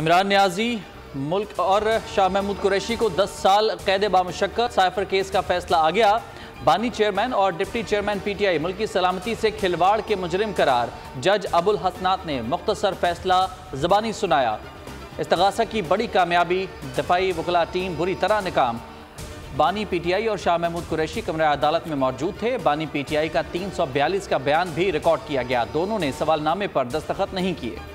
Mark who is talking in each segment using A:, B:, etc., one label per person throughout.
A: इमरान नियाजी मुल्क और शाह महमूद कुरैशी को 10 साल कैद बामुशक्कत। साइफर केस का फैसला आ गया। बानी चेयरमैन और डिप्टी चेयरमैन पीटीआई मुल्क की सलामती से खिलवाड़ के मुजरिम करार। जज अबुल हसनात ने मुख्तसर फैसला ज़बानी सुनाया। इस्तगासा की बड़ी कामयाबी, दफाई वकला टीम बुरी तरह नाकाम। बानी पीटीआई और शाह महमूद कुरैशी कमरे अदालत में मौजूद थे। बानी पीटीआई का 342 का बयान भी रिकॉर्ड किया गया। दोनों ने सवालनामे पर दस्तखत नहीं किए।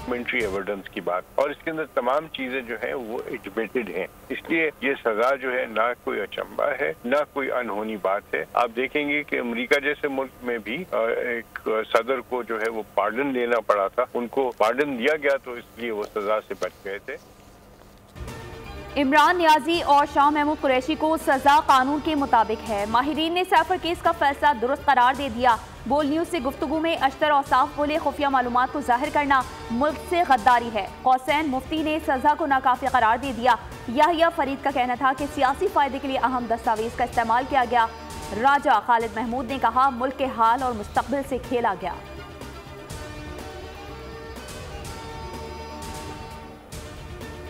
B: डॉक्यूमेंट्री एविडेंस की बात, और इसके अंदर तमाम चीजें जो है वो एडमिटेड हैं, इसलिए ये सजा जो है ना कोई अचंबा है ना कोई अनहोनी बात है। आप देखेंगे कि अमेरिका जैसे मुल्क में भी एक सदर को जो है वो पार्डन लेना पड़ा था, उनको पार्डन दिया गया तो इसलिए वो सजा से बच गए थे।
C: इमरान नियाजी और शाह महमूद कुरैशी को सजा कानून के मुताबिक है। माहिरीन ने साइफर केस का फैसला दुरुस्त करार दे दिया। बोल न्यूज से गुफ्तगू में अशतर औसाफ बोले, खुफिया मालूमात को जाहिर करना मुल्क से गद्दारी है। कौसैन मुफ्ती ने सजा को नाकाफी करार दे दिया। याहिया फरीद का कहना था कि सियासी फायदे के लिए अहम दस्तावेज का इस्तेमाल किया गया। राजा खालिद महमूद ने कहा, मुल्क के हाल और मुस्तकबिल से खेला गया।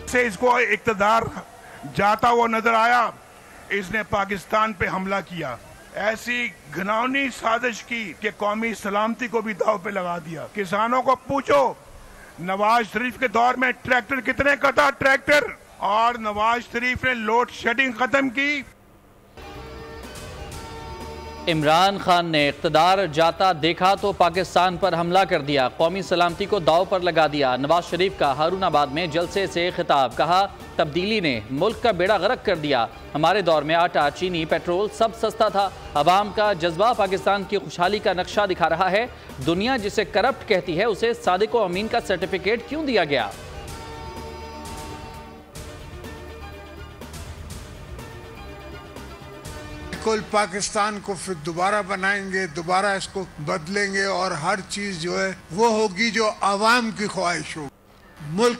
D: से इसको इक़्तिदार जाता हुआ नजर आया, इसने पाकिस्तान पे हमला किया। ऐसी घिनौनी साजिश की कि कौमी सलामती को भी दाव पे लगा दिया। किसानों को पूछो, नवाज शरीफ के दौर में ट्रैक्टर कितने का था ट्रैक्टर, और नवाज शरीफ ने लोड शेडिंग खत्म की।
A: इमरान खान ने इक़्तिदार जाता देखा तो पाकिस्तान पर हमला कर दिया, कौमी सलामती को दाव पर लगा दिया। नवाज शरीफ का हारूनाबाद में जलसे से खिताब, कहा तब्दीली ने मुल्क का बेड़ा गर्क कर दिया। हमारे दौर में आटा, चीनी, पेट्रोल सब सस्ता था। अवाम का जज्बा पाकिस्तान की खुशहाली का नक्शा दिखा रहा है। दुनिया जिसे करप्ट कहती है उसे सादिक व अमीन का सर्टिफिकेट क्यों दिया गया?
E: बिल्कुल पाकिस्तान को फिर दोबारा बनाएंगे, दोबारा इसको बदलेंगे, और हर चीज जो है वो होगी जो आवाम की ख्वाहिश हो। मुल्क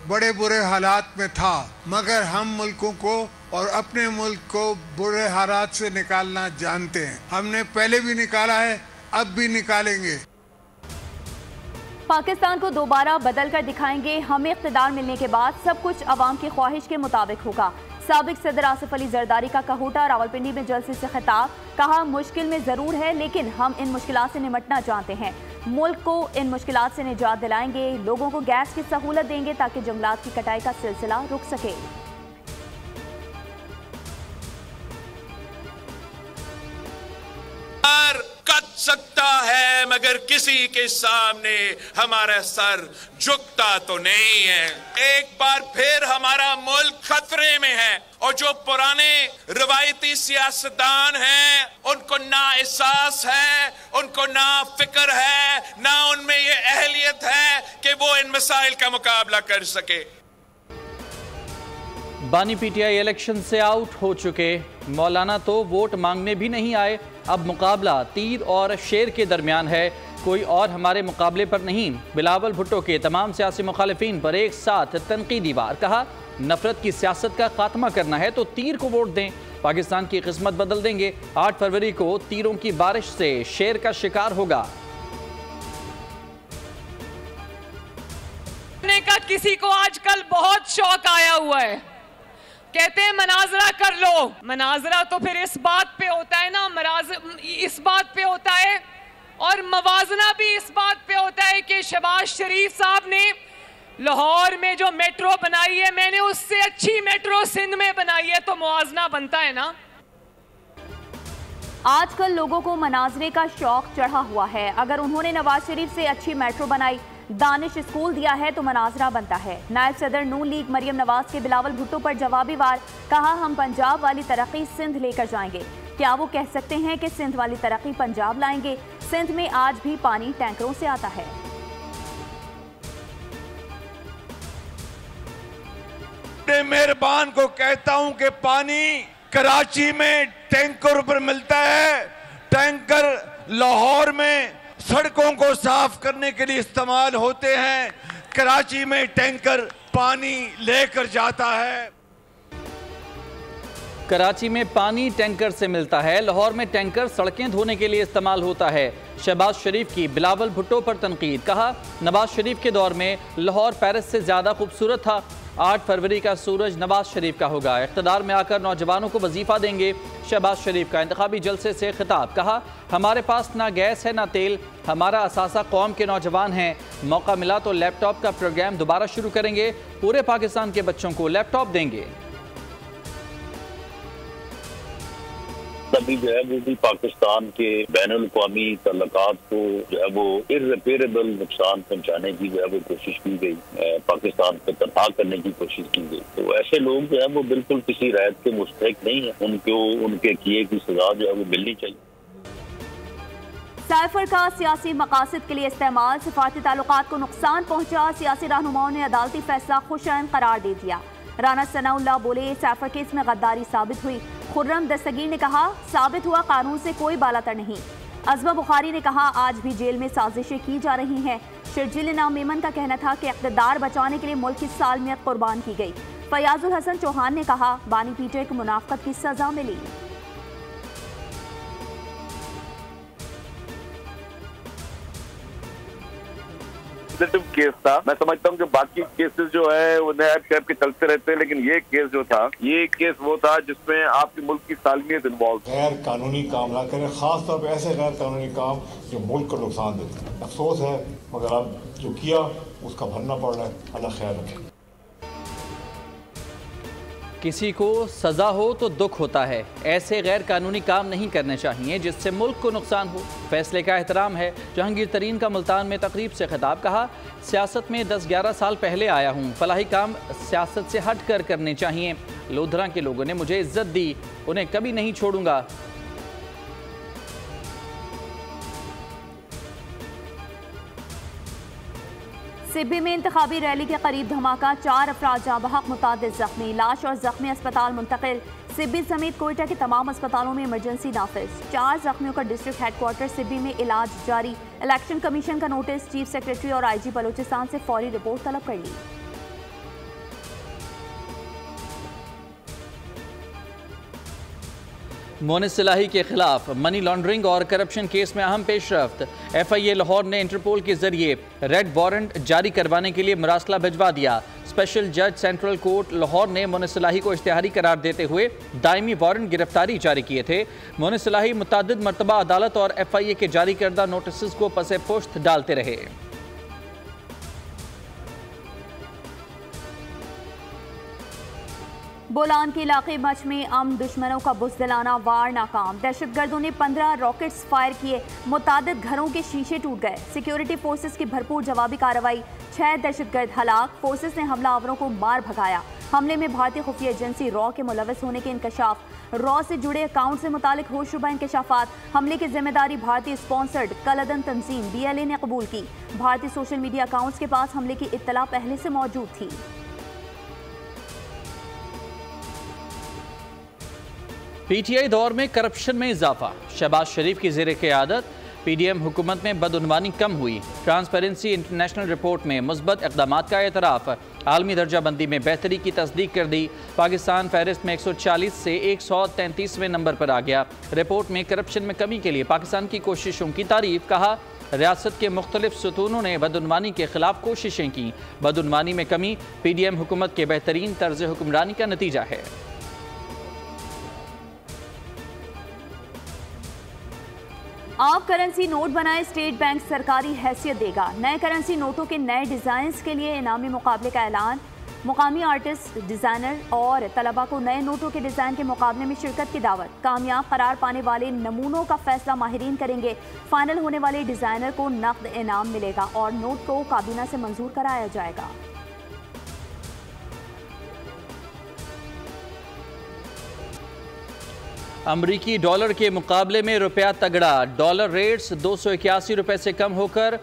E: बड़े बुरे हालात में था, मगर हम मुल्कों को और अपने मुल्क को बुरे हालात से निकालना जानते हैं। हमने पहले भी निकाला है, अब भी निकालेंगे।
C: पाकिस्तान को दोबारा बदल कर दिखाएंगे। हमें इख्तिदार मिलने के बाद सब कुछ अवाम की ख्वाहिश के मुताबिक होगा। साबिक सदर आसिफ अली जरदारी का कहूटा रावलपिंडी में जलसे से खिताब, कहा मुश्किल में जरूर है लेकिन हम इन मुश्किलात से निमटना जानते हैं। मुल्क को इन मुश्किलात से निजात दिलाएंगे। लोगों को गैस की सहूलत देंगे ताकि जंगलात की कटाई का सिलसिला रुक सके।
F: कट सकता है मगर किसी के सामने हमारा सर झुकता तो नहीं है। एक बार फिर हमारा मुल्क खतरे में है, और जो पुराने रवायती सियासतदान हैं उनको ना एहसास है, उनको ना फिक्र है, ना उनमें ये अहलियत है कि वो इन मसाइल का मुकाबला कर सके।
A: बानी पीटीआई इलेक्शन से आउट हो चुके। मौलाना तो वोट मांगने भी नहीं आए। अब मुकाबला तीर और शेर के दरमियान है, कोई और हमारे मुकाबले पर नहीं। बिलावल भुट्टो के तमाम सियासी मुखालिफिन पर एक साथ तनकीदी वार, कहा नफरत की सियासत का खात्मा करना है तो तीर को वोट दें, पाकिस्तान की किस्मत बदल देंगे। 8 फरवरी को तीरों की बारिश से शेर का शिकार होगा।
G: का किसी को आजकल बहुत शौक आया हुआ है, कहते हैं मनाजरा कर लो। मनाजरा तो फिर इस बात पे होता है ना, इस बात पे होता है, और मवाजना भी इस बात पे होता है कि शहबाज शरीफ साहब ने लाहौर में जो मेट्रो बनाई है, मैंने उससे अच्छी मेट्रो सिंध में बनाई है, तो मुआवजा बनता है ना।
C: आजकल लोगों को मनाजरे का शौक चढ़ा हुआ है। अगर उन्होंने नवाज शरीफ से अच्छी मेट्रो बनाई, दानिश स्कूल दिया है तो मनाजरा बनता है। नायब सदर नून लीग मरियम नवाज के बिलावल भुट्टो पर जवाबी वार, कहा हम पंजाब वाली तरक्की सिंध लेकर जाएंगे। क्या वो कह सकते हैं कि सिंध वाली तरक्की पंजाब लाएंगे? सिंध में आज भी पानी टैंकरों से आता है।
H: मेहरबान को कहता हूं कि पानी कराची में टैंकर पर मिलता है, टैंकर लाहौर में सड़कों को साफ करने के लिए इस्तेमाल होते हैं, कराची में टैंकर पानी लेकर जाता है।
A: कराची में पानी टैंकर से मिलता है, लाहौर में टैंकर सड़कें धोने के लिए इस्तेमाल होता है। शहबाज शरीफ की बिलावल भुट्टो पर तनकीद, कहा नवाज शरीफ के दौर में लाहौर पेरिस से ज़्यादा खूबसूरत था। 8 फरवरी का सूरज नवाज शरीफ का होगा, इक़्तिदार में आकर नौजवानों को वजीफ़ा देंगे। शहबाज शरीफ का इंतखाबी जलसे से खिताब, कहा हमारे पास ना गैस है ना तेल, हमारा असासा कौम के नौजवान हैं। मौका मिला तो लैपटॉप का प्रोग्राम दोबारा शुरू करेंगे, पूरे पाकिस्तान के बच्चों को लैपटॉप देंगे।
I: तभी जो है वो भी पाकिस्तान के बैनुल अक़वामी तल्लुकात को जो है वो इर्रिपेरेबल नुकसान पहुंचाने की जो है वो कोशिश की गई, पाकिस्तान को तबाह करने की कोशिश की गई। तो ऐसे लोग जो है वो बिल्कुल किसी रायत के मुस्तहिक नहीं है, उनको उनके किए की सजा जो है वो मिलनी चाहिए।
C: साइफर का सियासी मकासद के लिए इस्तेमाल, सिफारती ताल्लुकात को नुकसान पहुंचा। सियासी रहनुमाओं ने अदालती फैसला खुशआइन करार दे दिया। राना सनाउल्लाह बोले साइफर केस में गद्दारी साबित हुई। खुर्रम दस्तगीर ने कहा साबित हुआ कानून से कोई बालातर नहीं। अज़मा बुखारी ने कहा आज भी जेल में साजिशें की जा रही हैं। शर्जील इनाम मेमन का कहना था कि इक़्तिदार बचाने के लिए मुल्क की सालमियत कुर्बान की गई। फयाजुल हसन चौहान ने कहा बानी पीटीआई को मुनाफकत की सजा मिली।
J: केस था, मैं समझता हूँ कि बाकी केसेस जो है वो नैब शैब के चलते रहते हैं, लेकिन ये केस जो था, ये केस वो था जिसमें आपके मुल्क की सालमियत इन्वॉल्व।
K: गैर कानूनी काम ना करें, खास तौर पर ऐसे गैर कानूनी काम जो मुल्क को नुकसान देते हैं। अफसोस है मगर अब जो किया उसका भरना पड़ रहा है। अल्लाह ख्याल रखे।
A: किसी को सजा हो तो दुख होता है, ऐसे गैर कानूनी काम नहीं करने चाहिए जिससे मुल्क को नुकसान हो। फैसले का एहतराम है। जहांगीर तरीन का मुल्तान में तकरीब से खिताब, कहा सियासत में 10-11 साल पहले आया हूँ, फलाही काम सियासत से हट कर करने चाहिए। लोधरा के लोगों ने मुझे इज्जत दी, उन्हें कभी नहीं छोड़ूंगा।
C: सिब्बी में इंतखाबी रैली के करीब धमाका, 4 अफराद जाँ बहक, मुतादिद जख्मी। लाश और जख्मी अस्पताल मुंतकिल। सिब्बी समेत कोयटा के तमाम अस्पतालों में इमरजेंसी नाफिज। 4 जख्मियों का डिस्ट्रिक्ट हेडक्वार्टर सिब्बी में इलाज जारी। इलेक्शन कमीशन का नोटिस, चीफ सेक्रेटरी और IG बलोचिस्तान से फौरी रिपोर्ट तलब कर ली।
A: मोनिस सिलाही के खिलाफ मनी लॉन्ड्रिंग और करप्शन केस में अहम पेशरफ्त। FIA लाहौर ने इंटरपोल के जरिए रेड वारंट जारी करवाने के लिए मरासला भिजवा दिया। स्पेशल जज सेंट्रल कोर्ट लाहौर ने मोनिस सिलाही को इश्तिहारी करार देते हुए दायमी वारंट गिरफ्तारी जारी किए थे। मोनिस सिलाही मुतअद्दिद मरतबा अदालत और FIA के जारी करदा नोटिस को पसे पुश्त डालते रहे।
C: बोलान के इलाके मच में दुश्मनों का बुज़दिलाना वार नाकाम। दहशतगर्दों ने 15 रॉकेट्स फायर किए, मुतादिद घरों के शीशे टूट गए। सिक्योरिटी फोर्सेस की भरपूर जवाबी कार्रवाई, 6 दहशतगर्द हलाक। फोर्सेस ने हमलावरों को मार भगाया। हमले में भारतीय खुफिया एजेंसी रॉ के मुलविस होने के इंकशाफ। रॉ से जुड़े अकाउंट से मुतालिक होशरुबा इंकशाफात। हमले की जिम्मेदारी भारतीय स्पॉन्सर्ड कलदन तंजीम BLA ने कबूल की। भारतीय सोशल मीडिया अकाउंट्स के पास हमले की इत्तला पहले से मौजूद थी।
A: PTI दौर में करप्शन में इजाफा। शहबाज शरीफ की ज़ेर क़यादत PDM हुकूमत में बदउनवानी कम हुई। ट्रांसपेरेंसी इंटरनेशनल रिपोर्ट में मुस्बत इक़दामात का एतराफ़। आलमी दर्जाबंदी में बेहतरी की तस्दीक कर दी। पाकिस्तान फहरिस्त में 140 से 133वें नंबर पर आ गया। रिपोर्ट में करप्शन में कमी के लिए पाकिस्तान की कोशिशों की तारीफ, कहा रियासत के मुख्तलिफ सतूनों ने बदउनवानी के खिलाफ कोशिशें की। बदउनवानी में कमी PDM हुकूमत के बेहतरीन तर्ज हुक्मरानी का नतीजा है।
C: आप करेंसी नोट बनाए, स्टेट बैंक सरकारी हैसियत देगा। नए करेंसी नोटों के नए डिज़ाइन के लिए इनामी मुकाबले का ऐलान। मुकामी आर्टिस्ट, डिज़ाइनर और तलबा को नए नोटों के डिज़ाइन के मुकाबले में शिरकत की दावत। कामयाब करार पाने वाले नमूनों का फैसला माहिरीन करेंगे। फाइनल होने वाले डिज़ाइनर को नकद इनाम मिलेगा और नोट को काबीना से मंजूर कराया जाएगा।
A: अमरीकी डॉलर के मुकाबले में रुपया तगड़ा। डॉलर रेट्स 281 रुपये से कम होकर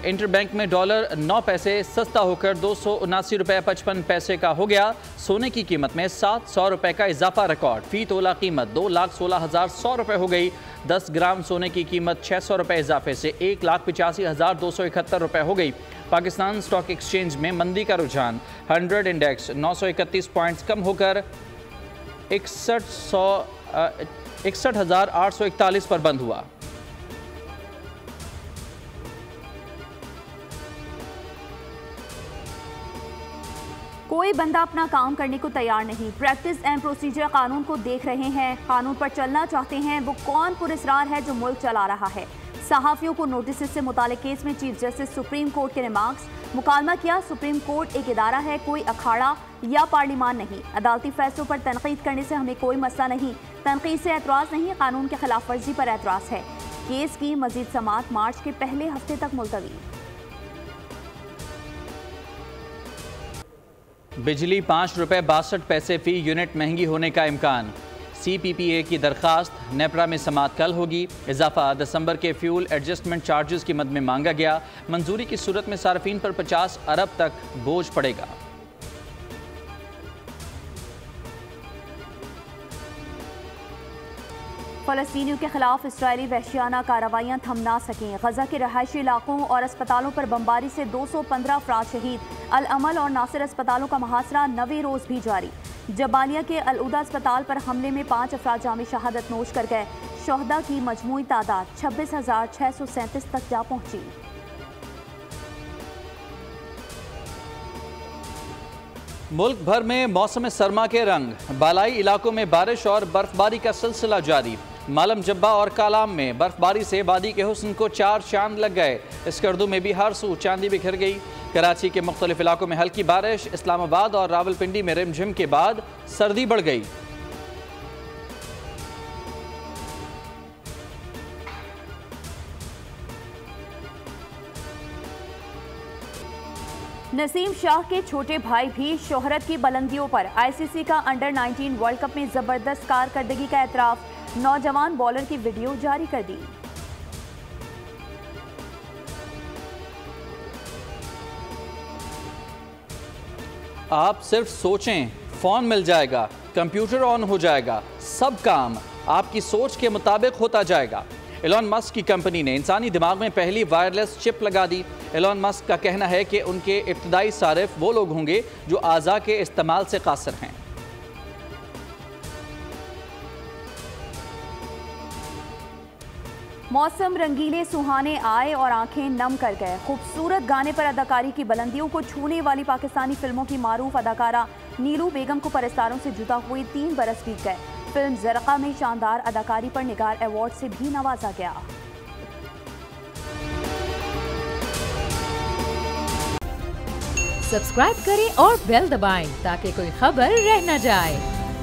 A: इंटरबैंक में डॉलर 9 पैसे सस्ता होकर 279 रुपये 55 पैसे का हो गया। सोने की कीमत में 700 रुपये का इजाफा रिकॉर्ड। फी तोला कीमत 2,16,100 रुपये हो गई। 10 ग्राम सोने की कीमत 600 रुपये इजाफे से 1,85,271 रुपये हो गई। पाकिस्तान स्टॉक एक्सचेंज में मंदी का रुझान। 100 इंडेक्स 931 पॉइंट्स कम होकर 61,841 पर बंद हुआ।
C: कोई बंदा अपना काम करने को तैयार नहीं। प्रैक्टिस एंड प्रोसीजर कानून को देख रहे हैं, कानून पर चलना चाहते हैं। वो कौन पुरस्कार है जो मुल्क चला रहा है? सहाफ़ियों को नोटिस से मुतालिक केस में चीफ जस्टिस सुप्रीम कोर्ट के रिमार्क्स। मुकालमा किया, सुप्रीम कोर्ट एक इदारा है, कोई अखाड़ा या पार्लिमान नहीं। अदालती फैसलों पर तनकीद करने से हमें कोई मसला नहीं। तनकीद से एतराज़ नहीं, कानून के खिलाफ वर्जी पर एतराज़ है। केस की मजीद समाअत मार्च के पहले हफ्ते तक मुलतवी।
A: बिजली 5 रुपये 62 पैसे फी यूनिट महंगी होने का इम्कान। CPPA की दरखास्त नेपरा में समाअत कल होगी। इजाफा दिसंबर के फ्यूल एडजस्टमेंट चार्जेस की मद में मांगा गया। मंजूरी की सूरत में सार्फिन पर 50 अरब तक बोझ पड़ेगा।
C: फ़लस्तीनियों के खिलाफ इस्राएली वहशियाना कार्रवाइयाँ थम ना सकें। गजा के रहायशी इलाकों और अस्पतालों पर बमबारी से 215 अफराद शहीद। अल अमल और नासिर अस्पतालों का मुहासरा 9वें रोज़ भी जारी। जबालिया के अल उदा अस्पताल पर हमले में 5 अफराद जाम शहादत नोश कर गए। शोहदा की मजमूई तादाद 26,637 तक जा पहुंची।
A: मुल्क भर में मौसम सरमा के रंग। बालाई इलाकों में बारिश और बर्फबारी का सिलसिला जारी। मालम जब्बा और कालाम में बर्फबारी से वादी के हुस्न को 4 चांद लग गए। स्कर्दू में भी हर सू चांदी बिखर गई। कराची के मुख्तलिफ इलाकों में हल्की बारिश। इस्लामाबाद और रावलपिंडी में रिमझिम के बाद सर्दी बढ़ गई।
C: नसीम शाह के छोटे भाई भी शोहरत की बुलंदियों पर। ICC का अंडर 19 वर्ल्ड कप में जबरदस्त कारकर्दगी का एतराफ। नौजवान बॉलर की वीडियो जारी कर दी।
A: आप सिर्फ सोचें, फोन मिल जाएगा, कंप्यूटर ऑन हो जाएगा, सब काम आपकी सोच के मुताबिक होता जाएगा। एलॉन मस्क की कंपनी ने इंसानी दिमाग में पहली वायरलेस चिप लगा दी। एलॉन मस्क का कहना है कि उनके इब्तदाई सारिफ वो लोग होंगे जो आज़ा के इस्तेमाल से कासिर हैं।
C: मौसम रंगीले सुहाने आए और आंखें नम कर गए। खूबसूरत गाने पर अदाकारी की बुलंदियों को छूने वाली पाकिस्तानी फिल्मों की मारूफ अदाकारा नीलू बेगम को परस्तारों से जुदा हुए 3 बरस बीत गए। फिल्म ज़रक़ा में शानदार अदाकारी पर निगार अवार्ड से भी नवाजा गया।
L: सब्सक्राइब करें और बेल दबाएं ताकि कोई खबर रह न जाए।